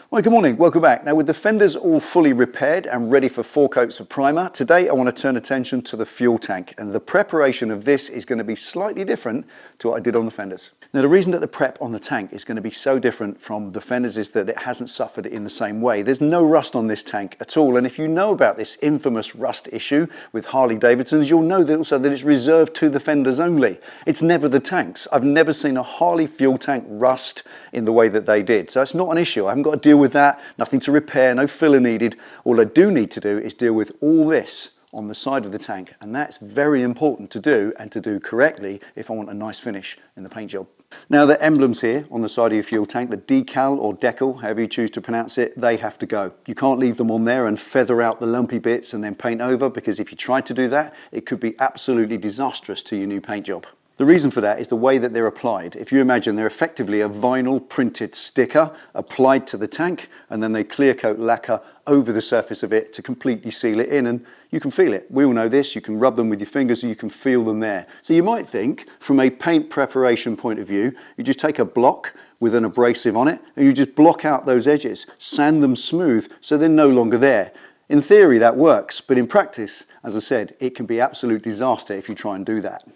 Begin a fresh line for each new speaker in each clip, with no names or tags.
Well, good morning, welcome back. Now with the fenders all fully repaired and ready for 4 coats of primer, today I want to turn attention to the fuel tank, and the preparation of this is going to be slightly different to what I did on the fenders. Now the reason that the prep on the tank is going to be so different from the fenders is that it hasn't suffered in the same way. There's no rust on this tank at all, and if you know about this infamous rust issue with Harley Davidsons, you'll know that also that it's reserved to the fenders only. It's never the tanks. I've never seen a Harley fuel tank rust in the way that they did, so it's not an issue. I haven't got to deal with that, nothing to repair, no filler needed. All I do need to do is deal with all this on the side of the tank, and that's very important to do, and to do correctly if I want a nice finish in the paint job. Now the emblems here on the side of your fuel tank, the decal or decal, however you choose to pronounce it, they have to go. You can't leave them on there and feather out the lumpy bits and then paint over, because if you try to do that, it could be absolutely disastrous to your new paint job. The reason for that is the way that they're applied. If you imagine they're effectively a vinyl printed sticker applied to the tank, and then they clear coat lacquer over the surface of it to completely seal it in, and you can feel it. We all know this, you can rub them with your fingers and you can feel them there. So you might think from a paint preparation point of view, you just take a block with an abrasive on it and you just block out those edges, sand them smooth so they're no longer there. In theory that works, but in practice, as I said, it can be absolute disaster if you try and do that.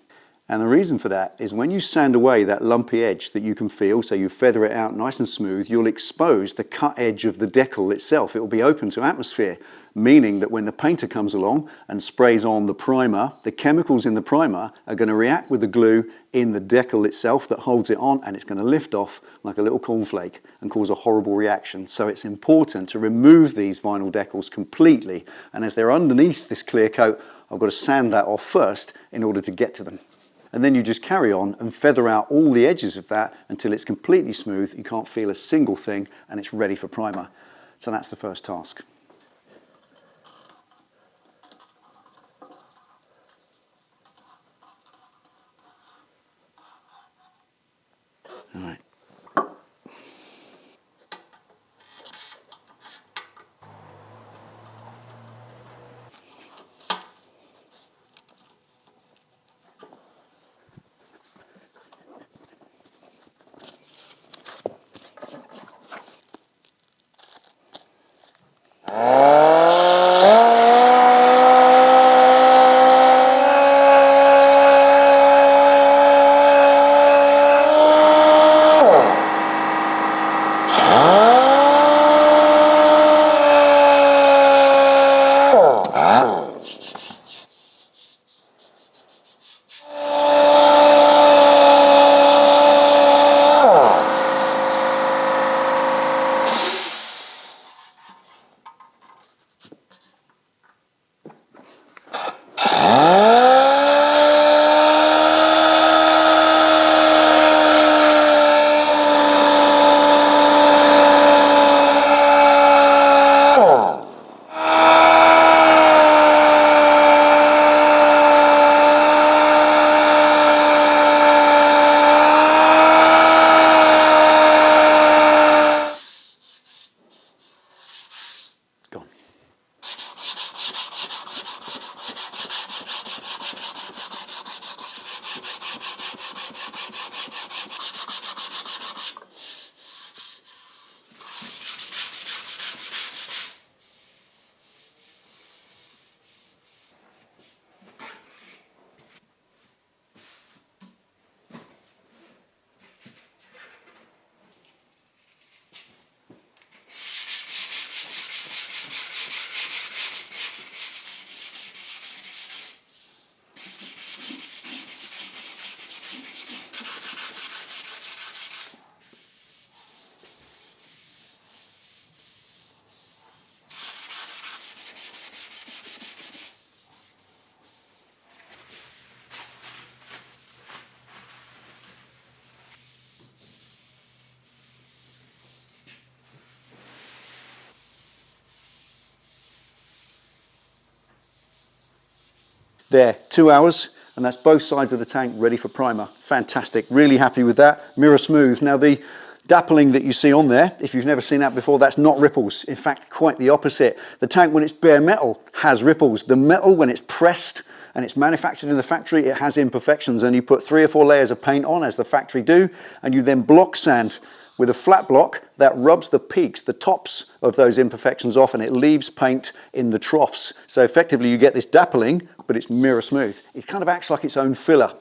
And the reason for that is when you sand away that lumpy edge that you can feel, so you feather it out nice and smooth, you'll expose the cut edge of the decal itself. It will be open to atmosphere, meaning that when the painter comes along and sprays on the primer, the chemicals in the primer are going to react with the glue in the decal itself that holds it on, and it's going to lift off like a little cornflake and cause a horrible reaction. So it's important to remove these vinyl decals completely, and as they're underneath this clear coat, I've got to sand that off first in order to get to them. And then you just carry on and feather out all the edges of that until it's completely smooth, you can't feel a single thing, and it's ready for primer. So that's the first task. All right. There, 2 hours, and that's both sides of the tank ready for primer. Fantastic, really happy with that. Mirror smooth. Now the dappling that you see on there, if you've never seen that before, that's not ripples. In fact, quite the opposite. The tank, when it's bare metal, has ripples. The metal, when it's pressed and it's manufactured in the factory, it has imperfections, and you put 3 or 4 layers of paint on, as the factory do, and you then block sand with a flat block that rubs the peaks, the tops of those imperfections off, and it leaves paint in the troughs. So effectively you get this dappling, but it's mirror smooth. It kind of acts like its own filler.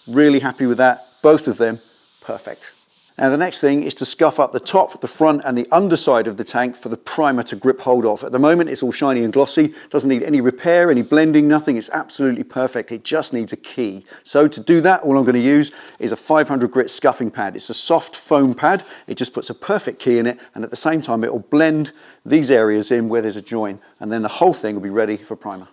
Really happy with that. Both of them, perfect. Now the next thing is to scuff up the top, the front and the underside of the tank for the primer to grip hold of. At the moment it's all shiny and glossy, doesn't need any repair, any blending, nothing. It's absolutely perfect. It just needs a key. So to do that, all I'm going to use is a 500 grit scuffing pad. It's a soft foam pad. It just puts a perfect key in it, and at the same time it will blend these areas in where there's a join, and then the whole thing will be ready for primer.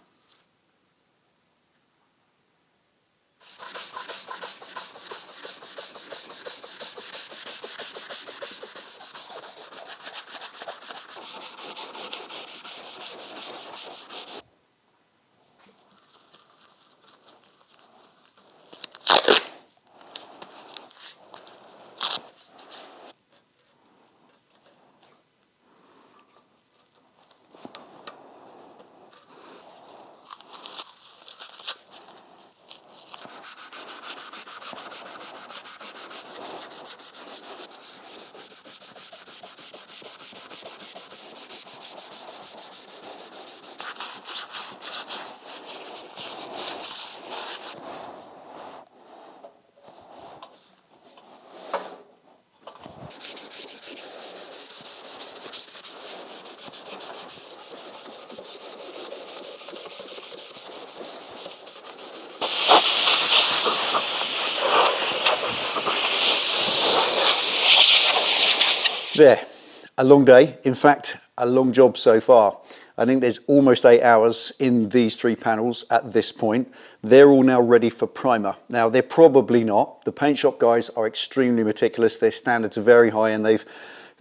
There, a long day, in fact, a long job so far. I think there's almost 8 hours in these 3 panels at this point. They're all now ready for primer. Now, they're probably not. The paint shop guys are extremely meticulous. Their standards are very high, and they've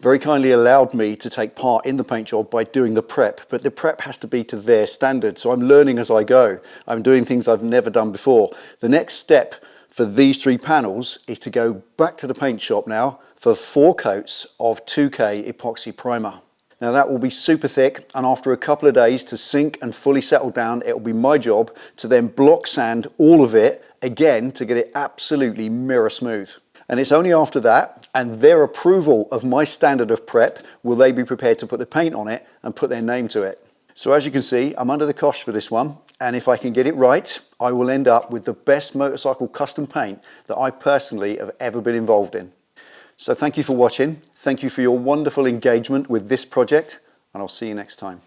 very kindly allowed me to take part in the paint job by doing the prep, but the prep has to be to their standards. So I'm learning as I go. I'm doing things I've never done before. The next step for these 3 panels is to go back to the paint shop now for 4 coats of 2K epoxy primer. Now that will be super thick, and after a couple of days to sink and fully settle down, it will be my job to then block sand all of it again to get it absolutely mirror smooth. And it's only after that and their approval of my standard of prep will they be prepared to put the paint on it and put their name to it. So as you can see, I'm under the cosh for this one, and if I can get it right, I will end up with the best motorcycle custom paint that I personally have ever been involved in. So thank you for watching. Thank you for your wonderful engagement with this project, and I'll see you next time.